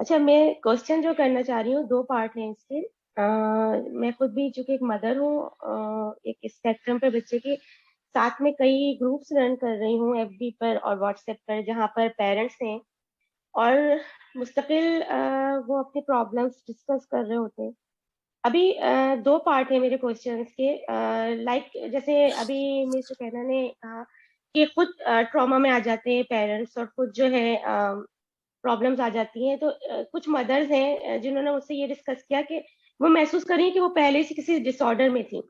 अच्छा, मैं क्वेश्चन जो करना चाह रही हूँ, दो पार्ट हैं इसके। मैं खुद भी चूंकि एक मदर हूँ, एक स्पेक्ट्रम पे बच्चे के साथ में कई ग्रुप्स रन कर रही हूँ एफबी पर और व्हाट्सएप पर, जहाँ पर पेरेंट्स हैं और मुस्तकिल वो अपनी प्रॉब्लम्स डिस्कस कर रहे होते हैं। अभी दो पार्ट है मेरे क्वेश्चंस के। लाइक जैसे अभी मिस कहना ने कहा कि खुद ट्रॉमा में आ जाते हैं पेरेंट्स और खुद जो है प्रॉब्लम्स आ जाती हैं, तो कुछ मदर्स हैं जिन्होंने मुझसे ये डिस्कस किया कि वो महसूस कर रही हैं कि वो पहले से किसी डिसऑर्डर में थी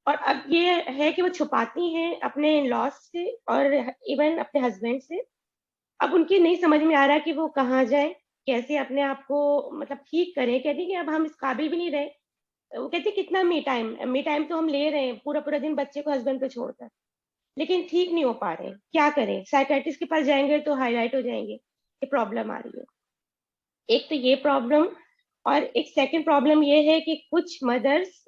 और अब ये है कि वो छुपाती हैं अपने लॉस से और इवन अपने हस्बैंड से। अब उनकी नहीं समझ में आ रहा कि वो कहाँ जाए, कैसे अपने आप को मतलब ठीक करें। कहती कि अब हम इस काबिल भी नहीं रहे। वो कहती कितना मी टाइम तो हम ले रहे हैं पूरा पूरा दिन बच्चे को हस्बैंड पे छोड़कर, लेकिन ठीक नहीं हो पा रहे। क्या करें? साइकेट्रिस्ट के पास जाएंगे तो हाईलाइट हो जाएंगे कि प्रॉब्लम आ रही है। एक तो ये प्रॉब्लम, और एक सेकंड प्रॉब्लम ये है कि कुछ मदर्स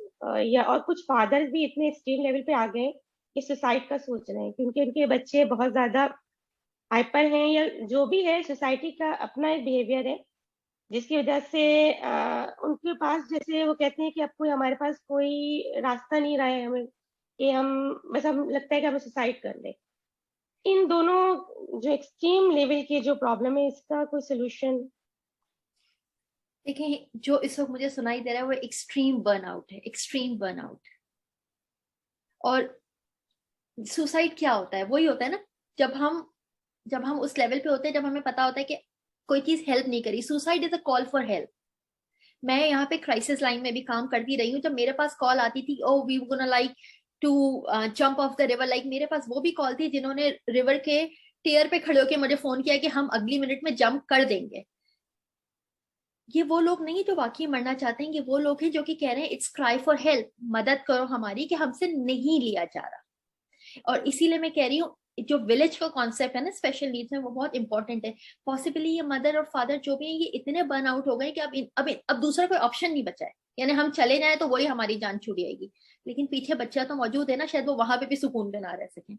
या और कुछ फादर्स भी इतने एक्सट्रीम लेवल पे आ गए कि सुसाइड का सोच रहे हैं, क्योंकि उनके बच्चे बहुत ज्यादा हाइपर हैं या जो भी है, सोसाइटी का अपना एक बिहेवियर है जिसकी वजह से उनके पास, जैसे वो कहते हैं कि अब कोई हमारे पास कोई रास्ता नहीं रहा है हमें, कि हम बस हम लगता है कि हमें सुसाइड कर ले। इन दोनों जो एक्सट्रीम लेवल के जो प्रॉब्लम है, इसका कोई सोल्यूशन? देखिए, जो इस वक्त मुझे सुनाई दे रहा है वो एक्सट्रीम बर्नआउट है, एक्सट्रीम बर्नआउट। और सुसाइड क्या होता है? वही होता है ना, जब हम उस लेवल पे होते हैं, जब हमें पता होता है कि कोई चीज हेल्प नहीं करी। Suicide is a call for help. मैं यहाँ पे क्राइसिस लाइन में भी काम करती रही हूँ। जब मेरे पास कॉल आती थी, oh we gonna like to jump off the river, like मेरे पास वो भी कॉल थी जिन्होंने रिवर के टीयर पे खड़े होकर मुझे फोन किया कि हम अगली मिनट में जंप कर देंगे। ये वो लोग नहीं जो वाकई मरना चाहते हैं, ये वो लोग हैं जो कि कह रहे हैं इट्स क्राई फॉर हेल्प, मदद करो हमारी, कि हमसे नहीं लिया जा रहा। और इसीलिए मैं कह रही हूँ, जो विलेज का कॉन्सेप्ट है ना स्पेशल नीड्स में, वो बहुत इंपॉर्टेंट है। पॉसिबली ये मदर और फादर जो भी है, ये इतने बर्न आउट हो गए कि अब दूसरा कोई ऑप्शन नहीं बचा है। यानी हम चले जाए तो वही हमारी जान छूट जाएगी, लेकिन पीछे बच्चा तो मौजूद है ना, शायद वो वहां पे भी सुकून में ना रह सके।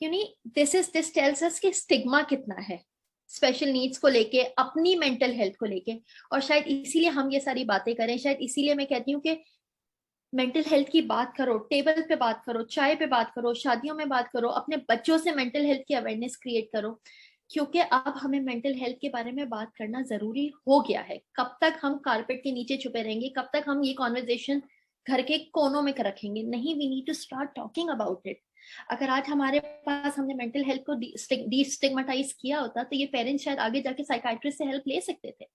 यानी दिस टेल्स अस कि स्टिग्मा कितना है स्पेशल नीड्स को लेके, अपनी मेंटल हेल्थ को लेके। और शायद इसीलिए हम ये सारी बातें करें, शायद इसीलिए मैं कहती हूँ कि मेंटल हेल्थ की बात करो, टेबल पे बात करो, चाय पे बात करो, शादियों में बात करो, अपने बच्चों से मेंटल हेल्थ की अवेयरनेस क्रिएट करो। क्योंकि अब हमें मेंटल हेल्थ के बारे में बात करना जरूरी हो गया है। कब तक हम कारपेट के नीचे छुपे रहेंगे? कब तक हम ये कॉन्वर्जेशन घर के कोनों में रखेंगे? नहीं, we need to start talking about it. अगर आज हमारे पास हमने मेंटल हेल्थ को डिस्टिग्मेटाइज किया होता, तो ये पेरेंट्स शायद आगे जाके साइकाइट्रिस्ट से हेल्प ले सकते थे।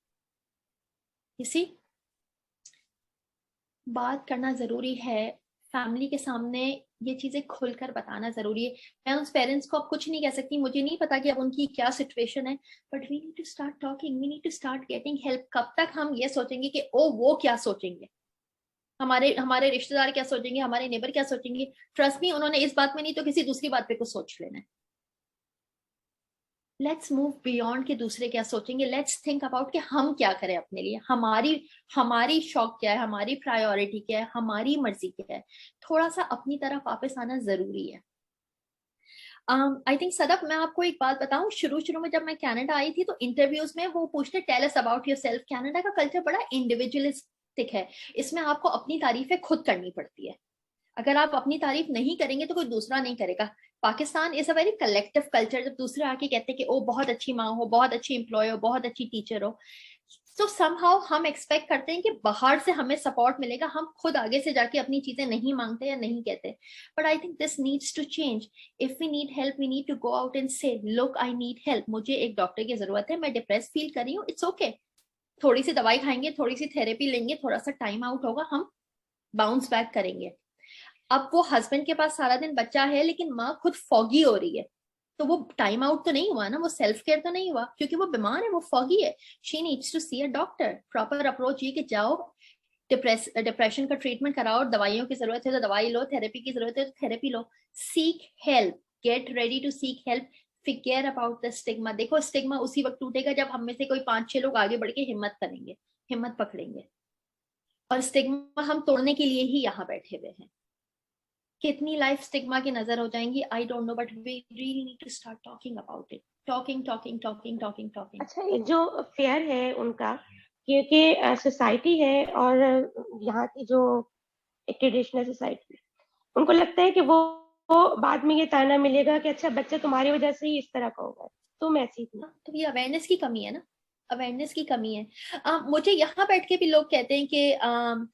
इसी बात करना जरूरी है, फैमिली के सामने ये चीजें खुलकर बताना जरूरी है। मैं उस पेरेंट्स को अब कुछ नहीं कह सकती, मुझे नहीं पता कि अब उनकी क्या सिचुएशन है, but we need to start talking, we need to start getting help. कब तक हम ये सोचेंगे कि ओ वो क्या सोचेंगे, हमारे हमारे रिश्तेदार क्या सोचेंगे, हमारे नेबर क्या सोचेंगे? ट्रस्ट मी, उन्होंने इस बात में नहीं तो किसी दूसरी बात पे कुछ सोच लेना है। लेट्स मूव बियॉन्ड कि दूसरे क्या सोचेंगे। लेट्स थिंक अबाउट कि हम क्या करें अपने लिए, हमारी हमारी शौक क्या है, हमारी प्रायोरिटी क्या है, हमारी मर्जी क्या है। थोड़ा सा अपनी तरफ वापस आना जरूरी है। आई थिंक सदफ, मैं आपको एक बात बताऊं, शुरू शुरू में जब मैं कनाडा आई थी तो इंटरव्यूज में वो पूछते tell us about yourself. Canada का कल्चर बड़ा इंडिविजुअलिस्टिक है। इसमें आपको अपनी तारीफें खुद करनी पड़ती है। अगर आप अपनी तारीफ नहीं करेंगे तो कोई दूसरा नहीं करेगा। Pakistan is a very collective culture. जब दूसरे आके कहते हैं कि ओ बहुत अच्छी माँ हो, बहुत अच्छी एम्प्लॉय हो, बहुत अच्छी टीचर हो, तो समहाउ हम एक्सपेक्ट करते हैं कि बाहर से हमें सपोर्ट मिलेगा। हम खुद आगे से जाके अपनी चीजें नहीं मांगते या नहीं कहते। But I think this needs to change. If we need help, we need to go out and say look, I need help, मुझे एक डॉक्टर की जरूरत है, मैं डिप्रेस फील कर रही हूँ, इट्स ओके। थोड़ी सी दवाई खाएंगे, थोड़ी सी थेरेपी लेंगे, थोड़ा सा टाइम आउट होगा, हम बाउंस बैक करेंगे। अब वो हस्बैंड के पास सारा दिन बच्चा है लेकिन माँ खुद फॉगी हो रही है, तो वो टाइम आउट तो नहीं हुआ ना, वो सेल्फ केयर तो नहीं हुआ, क्योंकि वो बीमार है, वो फॉगी है। She needs to see a doctor. Proper approach ये कि जाओ, डिप्रेशन का ट्रीटमेंट कराओ, दवाइयों की जरूरत है तो दवाई लो, थेरेपी की जरूरत है तो थेरेपी लो। Seek help, get ready to seek help. फिकेयर अबाउट द स्टिग्मा। देखो, स्टिग्मा उसी वक्त टूटेगा जब हम में से कोई 5-6 लोग आगे बढ़ के हिम्मत करेंगे, हिम्मत पकड़ेंगे। और स्टिग्मा हम तोड़ने के लिए ही यहाँ बैठे हुए हैं। कितनी लाइफ स्टिग्मा की नजर हो जाएंगी, I don't know, but we really need to start talking about it, talking talking talking talking talking. अच्छा, ये जो फेयर है उनका, क्योंकि सोसाइटी है और यहाँ की जो एक ट्रेडिशनल सोसाइटी, उनको लगता है कि वो बाद में ये ताना मिलेगा कि अच्छा बच्चा तुम्हारी वजह से ही इस तरह का होगा, तुम ऐसी थी। तो ये अवेयरनेस की कमी है ना, अवेयरनेस की कमी है। मुझे यहाँ बैठ के भी लोग कहते हैं कि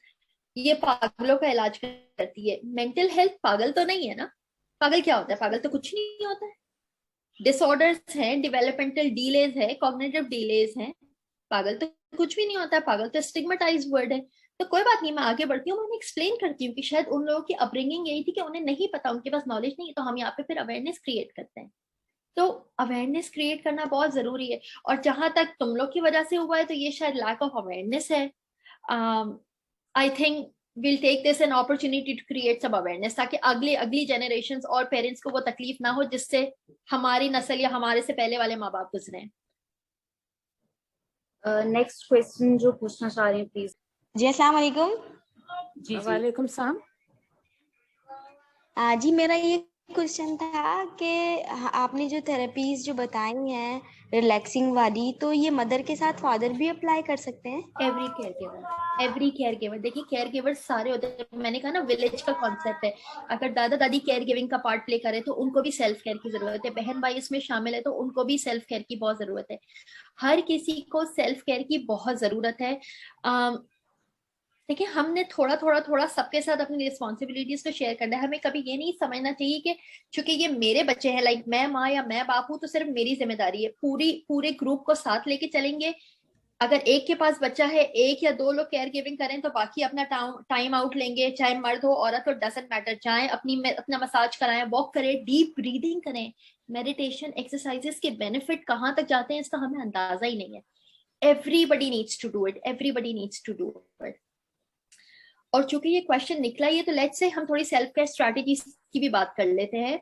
ये पागलों का इलाज करती है। मेंटल हेल्थ पागल तो नहीं है ना, पागल क्या होता है, पागल तो कुछ नहीं होता है। डिसऑर्डर्स हैं, डेवलपमेंटल डिलेज है, कॉग्निटिव डिलेज हैं, पागल तो कुछ भी नहीं होता है, पागल तो स्टिग्मेटाइज वर्ड है। तो कोई बात नहीं, मैं आगे बढ़ती हूँ, मैं एक्सप्लेन करती हूँ कि शायद उन लोगों की अपब्रिंगिंग यही थी कि उन्हें नहीं पता, उनके पास नॉलेज नहीं है, तो हम यहाँ पे फिर अवेयरनेस क्रिएट करते हैं। तो अवेयरनेस क्रिएट करना बहुत जरूरी है। और जहां तक तुम लोग की वजह से हुआ है, तो ये शायद लैक ऑफ अवेयरनेस है। I think will take this an opportunity to create some awareness, ताकि अगली जनरेशन और पेरेंट्स को वो तकलीफ ना हो जिससे हमारी नस्ल या हमारे से पहले वाले माँ बाप गुजरे। नेक्स्ट क्वेश्चन जो पूछना चाह रही हूँ प्लीज। जी अस्सलाम वालेकुम। जी वालेकुम सलाम। जी मेरा ये क्वेश्चन था कि आपने जो थेरेपीज जो बताई हैं रिलैक्सिंग वाली, तो ये मदर के साथ फादर भी अप्लाई कर सकते हैं? एवरी केयर गिवर, देखिए केयर गिवर सारे होते हैं। मैंने कहा ना विलेज का कॉन्सेप्ट है। अगर दादा दादी केयर गिविंग का पार्ट प्ले करे तो उनको भी सेल्फ केयर की जरूरत है, बहन भाई इसमें शामिल है तो उनको भी सेल्फ केयर की बहुत जरूरत है। हर किसी को सेल्फ केयर की बहुत जरूरत है। देखिए हमने थोड़ा थोड़ा थोड़ा सबके साथ अपनी रिस्पॉन्सिबिलिटीज को शेयर करना है। हमें कभी ये नहीं समझना चाहिए कि चूंकि ये मेरे बच्चे हैं, लाइक मैं माँ या मैं बाप हूं तो सिर्फ मेरी जिम्मेदारी है। पूरे ग्रुप को साथ लेके चलेंगे। अगर एक के पास बच्चा है, एक या दो लोग केयर गिविंग करें तो बाकी अपना टाइम आउट लेंगे, चाहे मर्द हो औरत हो, डजंट मैटर। चाहे अपना मसाज कराएं, वॉक करें, डीप ब्रीदिंग करें, मेडिटेशन एक्सरसाइजेस के बेनिफिट कहाँ तक जाते हैं इसका हमें अंदाजा ही नहीं है। Everybody needs to do it, everybody needs to do it. और चूंकि ये क्वेश्चन निकला ही है तो लेट्स से हम थोड़ी सेल्फ केयर स्ट्रैटेजीज की भी बात कर लेते हैं।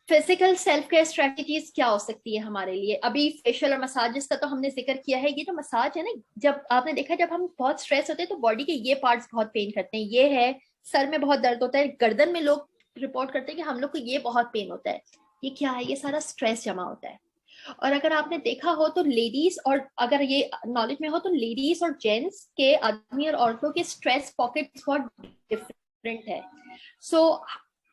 फिजिकल सेल्फ केयर स्ट्रेटजीज क्या हो सकती है हमारे लिए? अभी फेशियल और मसाजेस का तो हमने जिक्र किया है। ये जो मसाज है ना, जब आपने देखा जब हम बहुत स्ट्रेस होते हैं तो बॉडी के ये पार्ट्स बहुत पेन करते हैं। ये है, सर में बहुत दर्द होता है, गर्दन में लोग रिपोर्ट करते हैं कि हम लोग को ये बहुत पेन होता है। ये क्या है? ये सारा स्ट्रेस जमा होता है। और अगर आपने देखा हो तो लेडीज, और अगर ये नॉलेज में हो तो लेडीज और जेंट्स के, आदमी और औरतों के स्ट्रेस पॉकेट्स बहुत डिफरेंट है। सो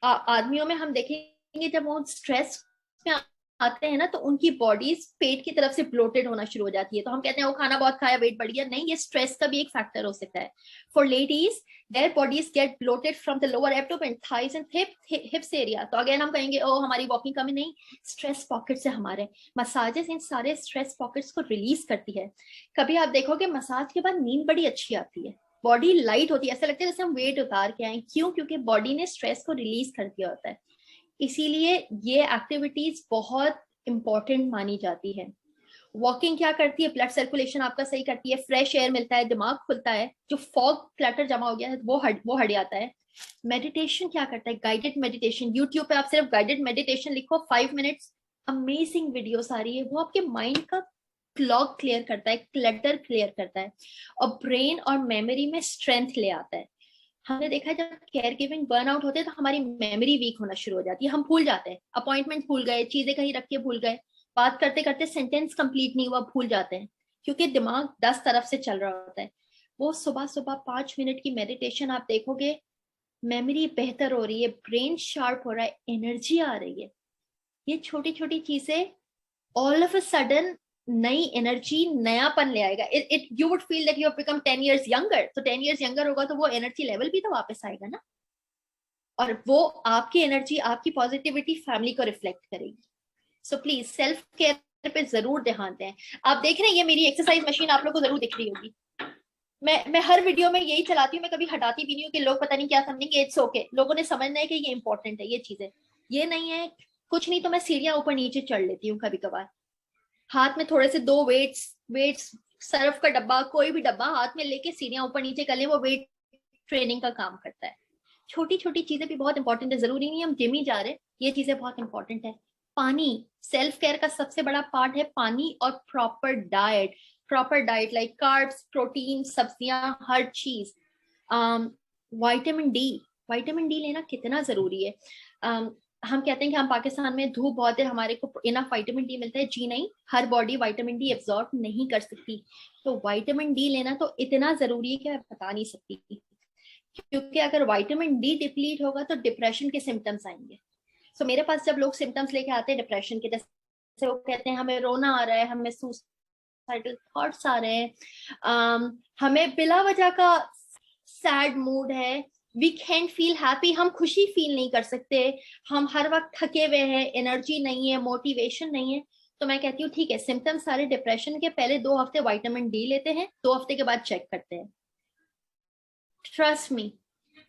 आदमियों में हम देखेंगे जब वो स्ट्रेस में आते हैं ना तो उनकी बॉडीज पेट की तरफ से ब्लोटेड होना शुरू हो जाती है। तो हम कहते हैं वो खाना बहुत खाया, वेट बढ़ गया। नहीं, ये स्ट्रेस का भी एक फैक्टर हो सकता है। For ladies their bodies get bloated from the lower abdomen, thighs and hips area. तो अगेन हम कहेंगे ओ हमारी वॉकिंग कमी, नहीं, स्ट्रेस पॉकेट्स है हमारे। मसाजेस इन सारे स्ट्रेस पॉकेट्स को रिलीज करती है। कभी आप देखोगे मसाज के बाद नींद बड़ी अच्छी आती है, बॉडी लाइट होती है, ऐसा लगता है जैसे हम वेट उतार के आए। क्यों? क्योंकि बॉडी ने स्ट्रेस को रिलीज कर दिया होता है। इसीलिए ये एक्टिविटीज बहुत इंपॉर्टेंट मानी जाती है। वॉकिंग क्या करती है? ब्लड सर्कुलेशन आपका सही करती है, फ्रेश एयर मिलता है, दिमाग खुलता है, जो फॉग क्लटर जमा हो गया है वो हट जाता है। मेडिटेशन क्या करता है? Guided meditation. यूट्यूब पे आप सिर्फ गाइडेड मेडिटेशन लिखो, 5 मिनट्स, अमेजिंग वीडियोस आ रही है। वो आपके माइंड का क्लॉग क्लियर करता है, क्लटर क्लियर करता है, और ब्रेन और मेमोरी में स्ट्रेंथ ले आता है। हमने देखा है जब केयर गिविंग बर्नआउट होते हैं तो हमारी मेमोरी वीक होना शुरू हो जाती है। हम भूल जाते हैं, अपॉइंटमेंट भूल गए, चीजें कहीं रख के भूल गए, बात करते करते सेंटेंस कंप्लीट नहीं हुआ, भूल जाते हैं, क्योंकि दिमाग 10 तरफ से चल रहा होता है। वो सुबह सुबह 5 मिनट की मेडिटेशन आप देखोगे, मेमोरी बेहतर हो रही है, ब्रेन शार्प हो रहा है, एनर्जी आ रही है। ये छोटी छोटी चीजें ऑल ऑफ अ सडन नई एनर्जी, नयापन ले आएगा। It you would feel that you have become 10 years younger। तो 10 years younger होगा तो वो एनर्जी लेवल भी तो वापस आएगा ना, और वो आपकी एनर्जी, आपकी पॉजिटिविटी फैमिली को रिफ्लेक्ट करेगी। सो प्लीज सेल्फ केयर पे जरूर ध्यान दें। आप देख रहे हैं ये मेरी एक्सरसाइज मशीन आप लोग को जरूर दिख रही होगी। मैं हर वीडियो में यही चलाती हूँ, मैं कभी हटाती भी नहीं हूँ कि लोग पता नहीं क्या समझेंगे। इट्स ओके, लोगों ने समझना है कि ये इंपॉर्टेंट है ये चीजें। ये नहीं है कुछ नहीं तो मैं सीढ़ियां ऊपर नीचे चढ़ लेती हूँ कभी कभार। हाथ में थोड़े से 2 वेट्स, सर्फ का डब्बा, कोई भी डब्बा हाथ में लेके सीढ़ियां ऊपर नीचे कर ले, वो वेट ट्रेनिंग का काम करता है। छोटी छोटी चीजें भी बहुत इंपॉर्टेंट है, जरूरी नहीं हम जिम ही जा रहे, ये चीजें बहुत इंपॉर्टेंट है। पानी, सेल्फ केयर का सबसे बड़ा पार्ट है पानी, और proper diet like carbs, protein, सब्जियां, हर चीज। विटामिन डी, विटामिन डी लेना कितना जरूरी है। हम कहते हैं कि हम पाकिस्तान में धूप बहुत है, हमारे को इनफ विटामिन डी मिलता है। जी नहीं, हर बॉडी विटामिन डी एब्जॉर्ब नहीं कर सकती। तो विटामिन डी लेना तो इतना जरूरी है कि मैं बता नहीं सकती, क्योंकि अगर विटामिन डी डिप्लीट होगा तो डिप्रेशन के सिम्टम्स आएंगे। सो मेरे पास जब लोग सिम्टम्स लेके आते हैं डिप्रेशन के, जैसे वो कहते हैं हमें रोना आ रहा है, हमें सुसाइडल थॉट्स आ रहे हैं, हमें बिला वजह का सैड मूड है, वी कैंट फील हैप्पी, हम खुशी फील नहीं कर सकते, हम हर वक्त थके हुए हैं, एनर्जी नहीं है, मोटिवेशन नहीं है, तो मैं कहती हूँ ठीक है, सिम्टम्स सारे डिप्रेशन के, पहले 2 हफ्ते विटामिन डी लेते हैं, 2 हफ्ते के बाद चेक करते हैं। ट्रस्ट मी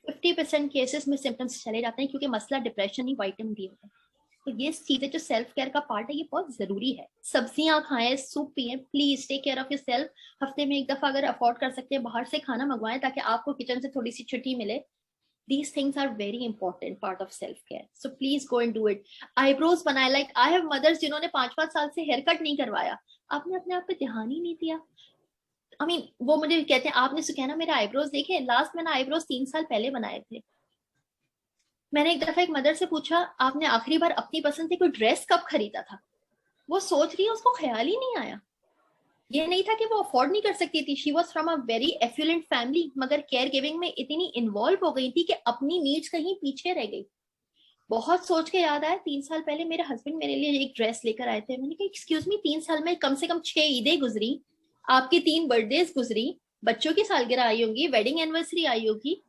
50% केसेस में सिम्टम्स चले जाते हैं, क्योंकि मसला डिप्रेशन ही विटामिन डी होता है। तो ये चीजें जो सेल्फ केयर का पार्ट है, ये बहुत जरूरी है। सब्जियां खाएं, सूप पिए, please take care of yourself. हफ्ते में 1 दफा अगर अफोर्ड कर सकते हैं बाहर से खाना मंगवाएं, ताकि आपको किचन से थोड़ी सी छुट्टी मिले। These things are very important part of self care, so please go and do it. Eyebrows बनाए, like I have mothers जिन्होंने 5-5 साल से हेयर कट नहीं करवाया, आपने अपने आप पे ध्यान ही नहीं दिया। I mean, वो मुझे कहते हैं आपने सुकैना मेरे आईब्रोज देखे, लास्ट मैंने आईब्रोज 3 साल पहले बनाए थे। मैंने एक दफा एक मदर से पूछा आपने आखिरी बार अपनी पसंद से कोई ड्रेस कब खरीदा था, वो सोच रही है, उसको ख्याल ही नहीं आया। ये नहीं था कि वो अफोर्ड नहीं कर सकती थी, she was from a very effluent family, मगर केयर गिविंग में इतनी इन्वॉल्व हो गई थी कि अपनी नीड्स कहीं पीछे रह गई। बहुत सोच के याद आया, 3 साल पहले मेरे हस्बैंड मेरे लिए एक ड्रेस लेकर आए थे। मैंने कहा एक्सक्यूज मी, 3 साल में कम से कम 6 ईदें गुजरी, आपकी 3 बर्थडेज गुजरी, बच्चों की सालगिरह आई होगी, वेडिंग एनिवर्सरी आई होगी,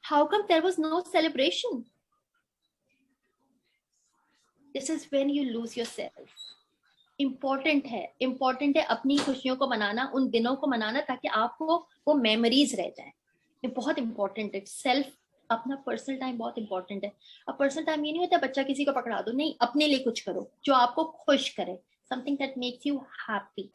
how come there was no celebration? This is when you lose yourself. Important है अपनी खुशियों को मनाना, उन दिनों को मनाना, ताकि आपको वो मेमोरीज रह जाए। ये बहुत इंपॉर्टेंट है। सेल्फ, अपना पर्सनल टाइम बहुत इंपॉर्टेंट है। अब पर्सनल टाइम ये नहीं होता बच्चा किसी को पकड़ा दो, नहीं, अपने लिए कुछ करो जो आपको खुश करे, something that makes you happy.